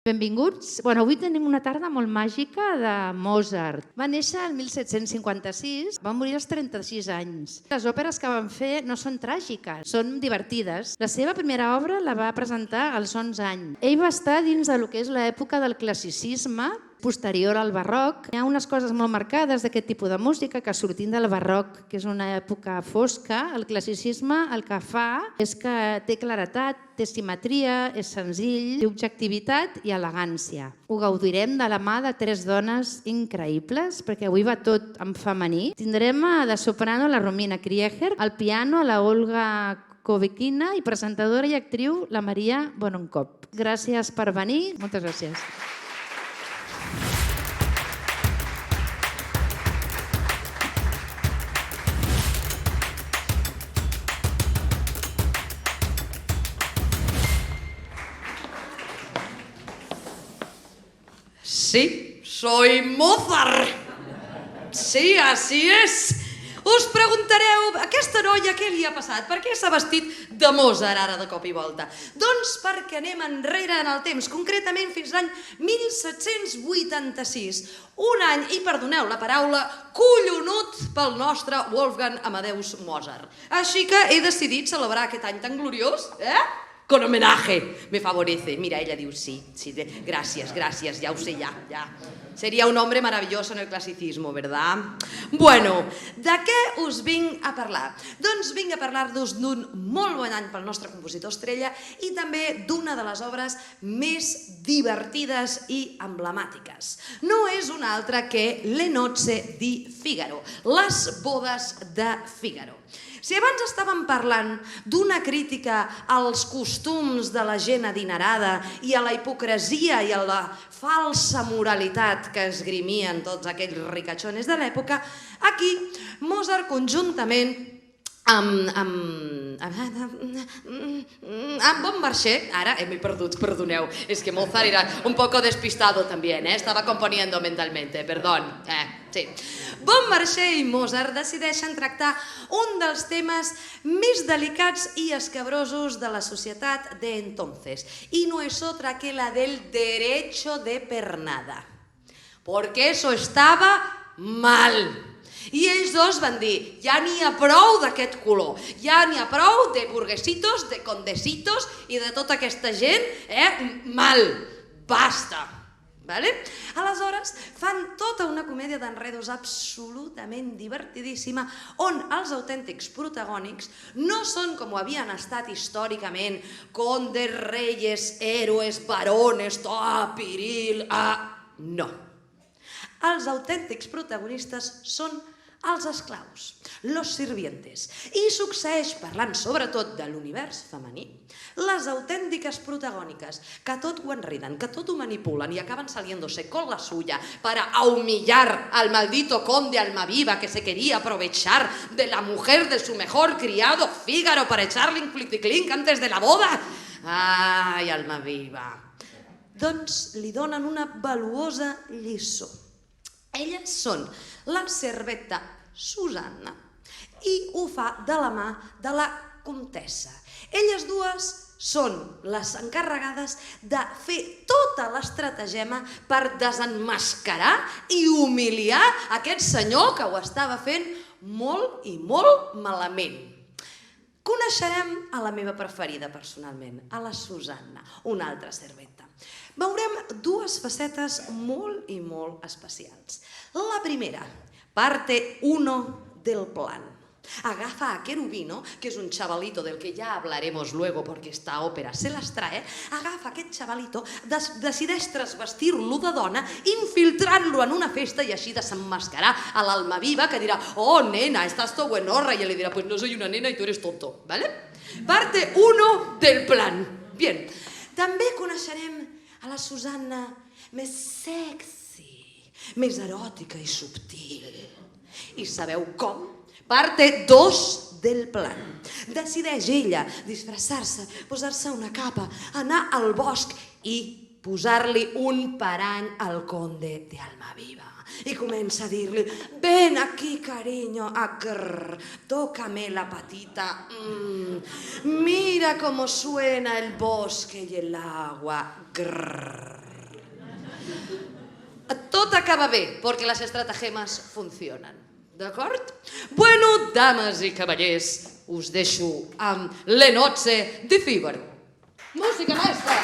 Benvinguts. Avui tenim una tarda molt màgica de Mozart. Va néixer el 1756, va morir als 36 anys. Les òperes que van fer no són tràgiques, són divertides. La seva primera obra la va presentar als 11 anys. Ell va estar dins del que és l'època del classicisme, posterior al barroc. Hi ha unes coses molt marcades d'aquest tipus de música que sortint del barroc, que és una època fosca, el classicisme el que fa és que té claretat, té simetria, és senzill, té objectivitat i elegància. Ho gaudirem de la mà de 3 dones increïbles, perquè avui va tot en femení. Tindrem de soprano la Romina Krieger, al piano la Olga Kovikina i presentadora i actriu la Maria Bononkop. Gràcies per venir. Moltes gràcies. Sí, soy Mozart. Sí, así es. Us preguntareu, aquesta noia què li ha passat? Per què s'ha vestit de Mozart ara de cop i volta? Doncs perquè anem enrere en el temps, concretament fins l'any 1786. Un any, i perdoneu la paraula, collonut pel nostre Wolfgang Amadeus Mozart. Així que he decidit celebrar aquest any tan gloriós, con homenaje, me favorece. Mira, ella diu sí, gracias, ya ho sé, ya. Sería un hombre maravilloso en el clasicismo, ¿verdad? Bueno, de què us vinc a parlar? Doncs vinc a parlar-vos d'un molt bon any pel nostre compositor estrella i també d'una de les obres més divertides i emblemàtiques. No és una altra que Le nozze di Figaro, les bodes de Figaro. Si abans estàvem parlant d'una crítica als costums de la gent adinerada i a la hipocresia i a la falsa moralitat que esgrimien tots aquells ricatxones de l'època, aquí Mozart conjuntament amb Bon Marché, ara m'he perdut, perdoneu, és que Mozart era un poco despistado también, estaba componiendo mentalmente, perdón, sí. Bon Marché i Mozart decideixen tractar un dels temes més delicats i escabrosos de la societat de entonces, y no es otra que la del derecho de pernada, porque eso estaba mal. I ells dos van dir, ja n'hi ha prou d'aquest color, ja n'hi ha prou de burguesitos, de condesitos i de tota aquesta gent, mal, basta. Aleshores, fan tota una comèdia d'enredos absolutament divertidíssima on els autèntics protagònics no són com ho havien estat històricament, condes, reyes, héroes, varones, piril, no. Els autèntics protagonistes són els esclaus, los sirvientes. I succeeix, parlant sobretot de l'univers femení, les autèntiques protagòniques, que tot ho enreden, que tot ho manipulen i acaben saliéndose con la suya para humillar al maldito conde Almaviva que se quería aprovechar de la mujer de su mejor criado Fígaro para echarle un clink antes de la boda. Ai, Almaviva. Doncs li donen una valuosa lliçó. Elles són la servetta Susanna i ho fa de la mà de la comtessa. Elles dues són les encarregades de fer tota l'estratagema per desenmascarar i humiliar aquest senyor que ho estava fent molt i molt malament. Coneixerem a la meva preferida personalment, a la Susanna, una altra servetta. Veurem 2 facetes molt i molt especials. La primera, parte 1 del plan. Agafa a Cherubino, que es un chavalito del que ya hablaremos luego porque esta ópera se las trae, agafa aquest chavalito, decideix trasvestir-lo de dona, infiltrant-lo en una festa i així desenmascarar a l'Almaviva que dirà, oh nena, estás todo buenorra, y él le dirá, pues no soy una nena y tú eres tonto, ¿vale? Parte 1 del plan. Bien, també coneixerem a la Susanna més sexy, més eròtica i subtil. I sabeu com? Parte 2 del plan. Decideix ella disfressar-se, posar-se una capa, anar al bosc i posar-li un parany al conde de Almaviva. Y comença a dir-li, ven aquí, cariño, tócame la patita, mira cómo suena el bosque y el agua, tot acaba bé, perquè les estratagemes funcionen. D'acord? Bueno, dames i cavallers, us deixo amb Le Nozze di Figaro. Música, maestra!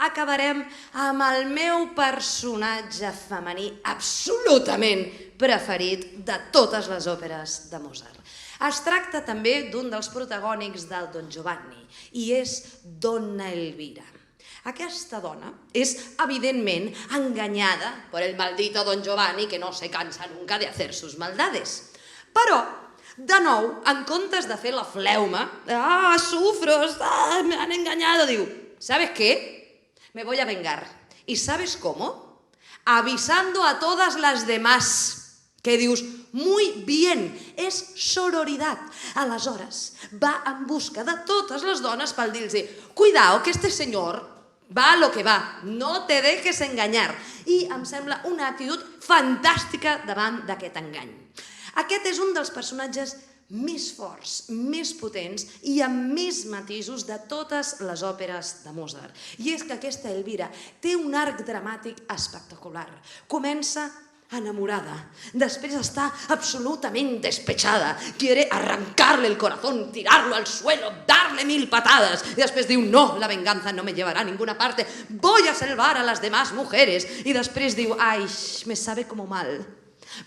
Acabarem amb el meu personatge femení absolutament preferit de totes les òperes de Mozart. Es tracta també d'un dels protagònics del Don Giovanni i és Donna Elvira. Aquesta dona és evidentment enganyada per el maldito Don Giovanni que no se cansa nunca de hacer sus maldades. Però, de nou, en comptes de fer la fleuma, sufro, me han engañado, diu, ¿sabes qué? Me voy a vengar. ¿Y sabes cómo? Avisando a todas las demás. Que dius, muy bien, és sororidad. Aleshores, va en busca de totes les dones per dir-los cuidao, que este senyor va a lo que va, no te dejes engañar. I em sembla una actitud fantàstica davant d'aquest engany. Aquest és un dels personatges més forts, més potents i amb més matisos de totes les òperes de Mozart. I és que aquesta Elvira té un arc dramàtic espectacular. Comença enamorada, després està absolutament despechada, quiere arrancarle el corazón, tirarlo al suelo, darle 1000 patadas, y después diu, no, la venganza no me llevará a ninguna parte, voy a salvar a las demás mujeres, y después diu, ay, me sabe como mal,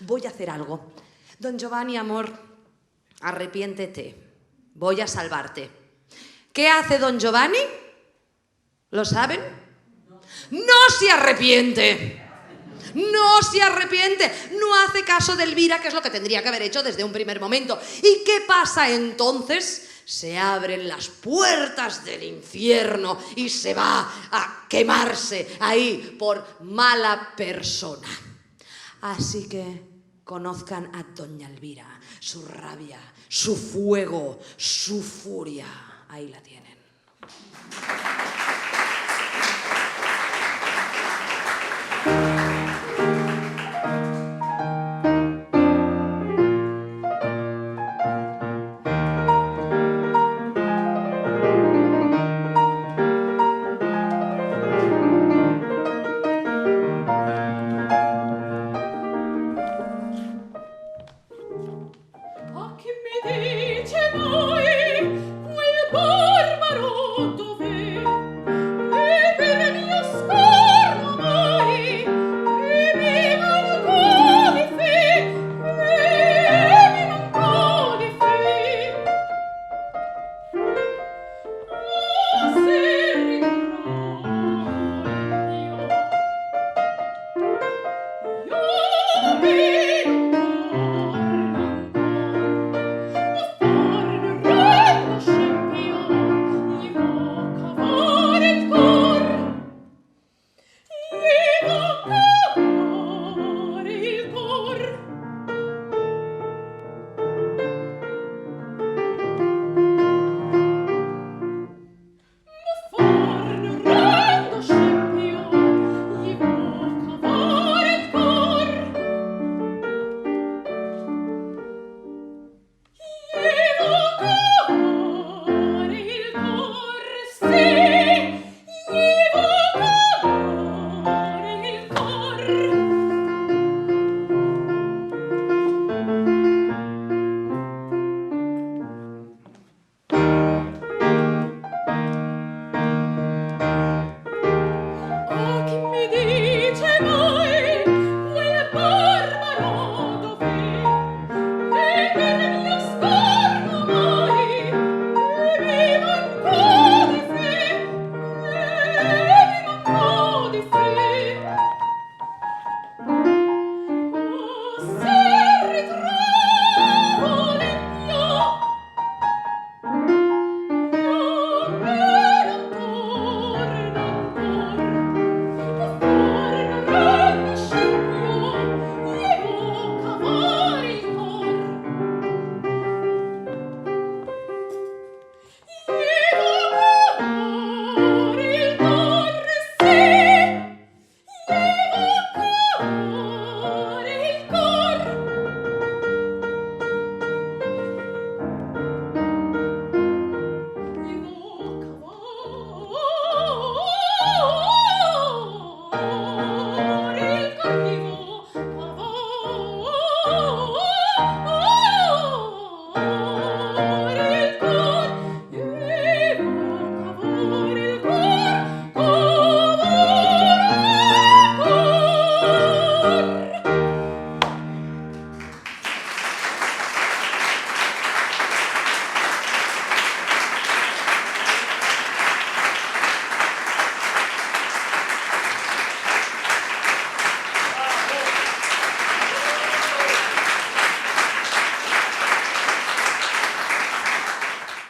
voy a hacer algo. Don Giovanni, amor, arrepiéntete, voy a salvarte. ¿Qué hace Don Giovanni? ¿Lo saben? No se arrepiente. No se arrepiente, no hace caso de Elvira, que es lo que tendría que haber hecho desde un primer momento. ¿Y qué pasa entonces? Se abren las puertas del infierno y se va a quemarse ahí por mala persona. Así que conozcan a doña Elvira, su rabia, su fuego, su furia. Ahí la tienen.